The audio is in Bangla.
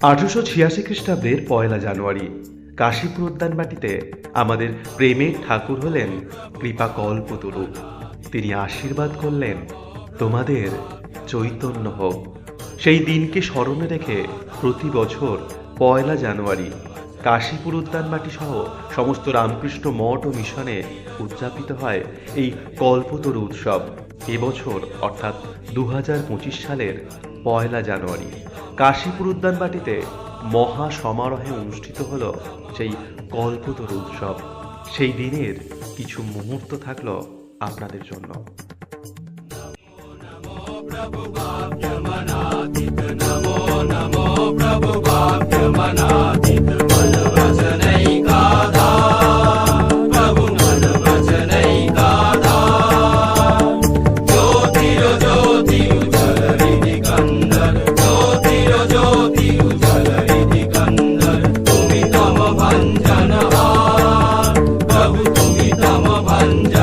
1886 খ্রিস্টাব্দের 1 জানুয়ারি কাশীপুর উদ্যানবাটিতে আমাদের প্রেমের ঠাকুর হলেন কৃপা কল্পতরু। তিনি আশীর্বাদ করলেন, তোমাদের চৈতন্য হোক। সেই দিনকে স্মরণে রেখে প্রতি বছর 1 জানুয়ারি কাশীপুর উদ্যানবাটি সহ সমস্ত রামকৃষ্ণ মঠ ও মিশনে উদযাপিত হয় এই কল্পতরু উৎসব। এবছর অর্থাৎ 2025 সালের 1 জানুয়ারি কাশীপুর উদ্যানবাটিতে মহা সমারোহে অনুষ্ঠিত হল সেই কল্পতরু উৎসব। সেই দিনের কিছু মুহূর্ত থাকলো আপনাদের জন্য। Tama Bhanja